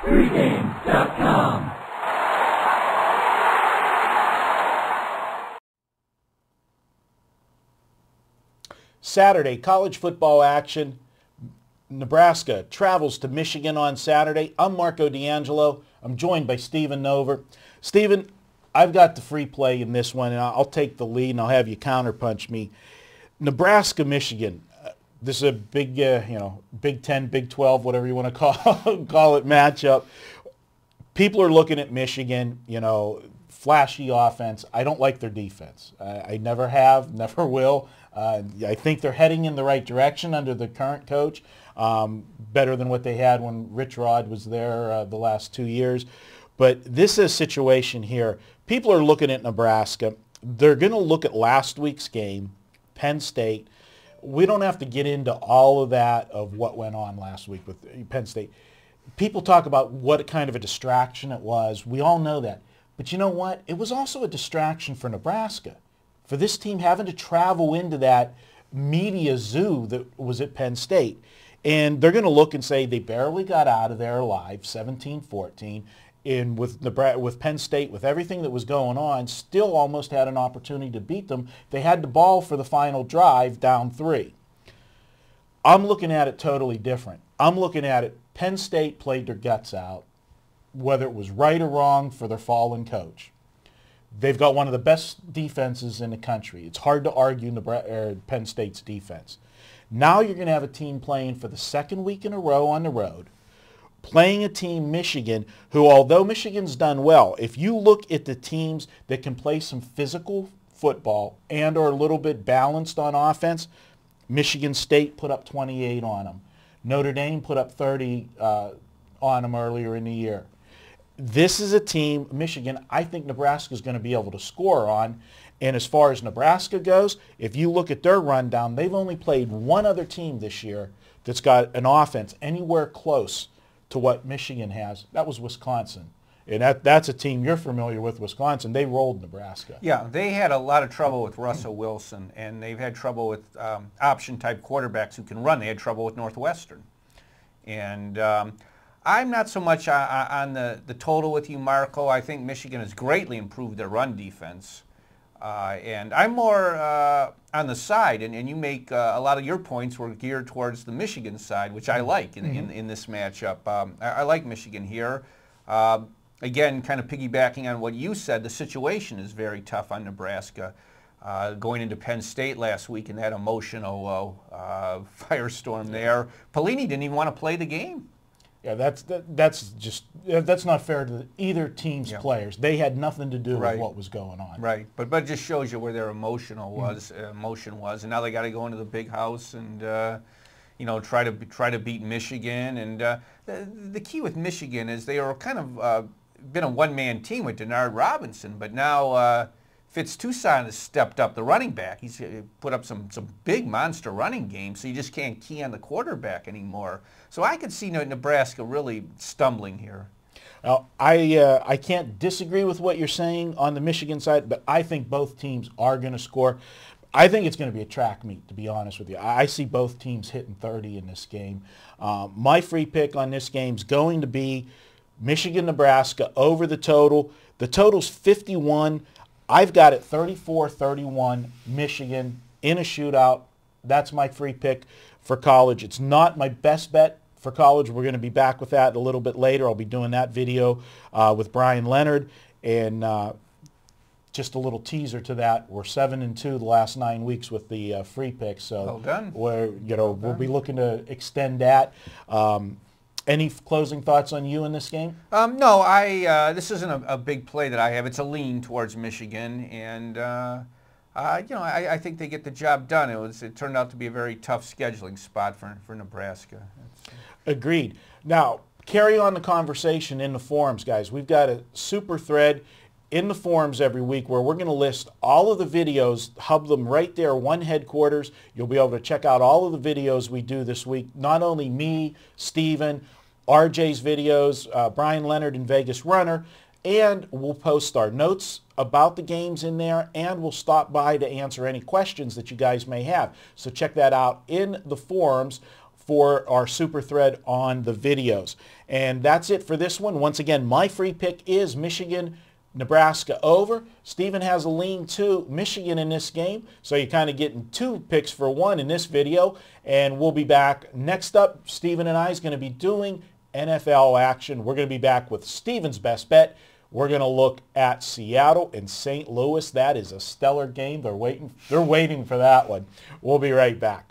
Pregame.com. Saturday, college football action. Nebraska travels to Michigan on Saturday. I'm Marco D'Angelo. I'm joined by Stephen Nover. Stephen, I've got the free play in this one, and I'll take the lead, and I'll have you counterpunch me. Nebraska, Michigan. This is a big, Big 10, Big 12, whatever you want to call it matchup. People are looking at Michigan, flashy offense. I don't like their defense. I never have, never will. I think they're heading in the right direction under the current coach, better than what they had when Rich Rod was there the last 2 years. But this is a situation here. People are looking at Nebraska. They're going to look at last week's game, Penn State. We don't have to get into all of that of what went on last week with Penn State. People talk about what kind of a distraction it was. We all know that. But you know what? It was also a distraction for Nebraska, for this team having to travel into that media zoo that was at Penn State. And they're going to look and say they barely got out of there alive, 17-14. And with Penn State, with everything that was going on, still almost had an opportunity to beat them. They had the ball for the final drive, down 3. I'm looking at it totally different. I'm looking at it, Penn State played their guts out, whether it was right or wrong for their fallen coach. They've got one of the best defenses in the country. It's hard to argue Penn State's defense. Now you're going to have a team playing for the second week in a row on the road, playing a team, Michigan, who, although Michigan's done well, if you look at the teams that can play some physical football and are a little bit balanced on offense, Michigan State put up 28 on them. Notre Dame put up 30 on them earlier in the year. This is a team, Michigan, I think Nebraska is going to be able to score on. And as far as Nebraska goes, if you look at their rundown, they've only played one other team this year that's got an offense anywhere close to what Michigan has. That was Wisconsin. And that's a team you're familiar with, Wisconsin. They rolled Nebraska. Yeah, they had a lot of trouble with Russell Wilson, and they've had trouble with option-type quarterbacks who can run. They had trouble with Northwestern. And I'm not so much on the total with you, Marco. I think Michigan has greatly improved their run defense. And I'm more on the side, and you make a lot of your points were geared towards the Michigan side, which I like in this matchup. I like Michigan here. Again, kind of piggybacking on what you said, the situation is very tough on Nebraska. Going into Penn State last week in that emotional firestorm there, Pelini didn't even want to play the game. Yeah, that's not fair to either team's players. They had nothing to do with what was going on. Right, but it just shows you where their emotion was, and now they got to go into the big house and try to beat Michigan. And the key with Michigan is they are kind of been a one-man team with Denard Robinson, but now Fitz Toussaint has stepped up, the running back. He's put up some big monster running games, so you just can't key on the quarterback anymore. So I could see Nebraska really stumbling here. Now, I can't disagree with what you're saying on the Michigan side, but I think both teams are going to score. I think it's going to be a track meet, to be honest with you. I see both teams hitting 30 in this game. My free pick on this game is going to be Michigan-Nebraska over the total. The total's 51. I've got it 34-31, Michigan in a shootout. That's my free pick for college. It's not my best bet for college. We're going to be back with that a little bit later. I'll be doing that video with Brian Leonard. And just a little teaser to that, we're 7-2 the last 9 weeks with the free picks. So well done. We'll be looking to extend that. Any closing thoughts on you in this game? No, this isn't a big play that I have. It's a lean towards Michigan, and I think they get the job done. It turned out to be a very tough scheduling spot for Nebraska. Agreed. Now, carry on the conversation in the forums, guys. We've got a super thread in the forums every week where we're going to list all of the videos, hub them right there, one headquarters. You'll be able to check out all of the videos we do this week. Not only me, Steven, RJ's videos, Brian Leonard and Vegas Runner, and we'll post our notes about the games in there, and we'll stop by to answer any questions that you guys may have. So check that out in the forums. for our super thread on the videos. And that's it for this one. Once again, my free pick is Michigan, Nebraska over. Stephen has a lean to Michigan in this game, so you're kind of getting 2 picks for 1 in this video. And we'll be back. Next up, Stephen and I is going to be doing NFL action. We're going to be back with Stephen's best bet. We're going to look at Seattle and St. Louis. That is a stellar game. They're waiting for that one. We'll be right back.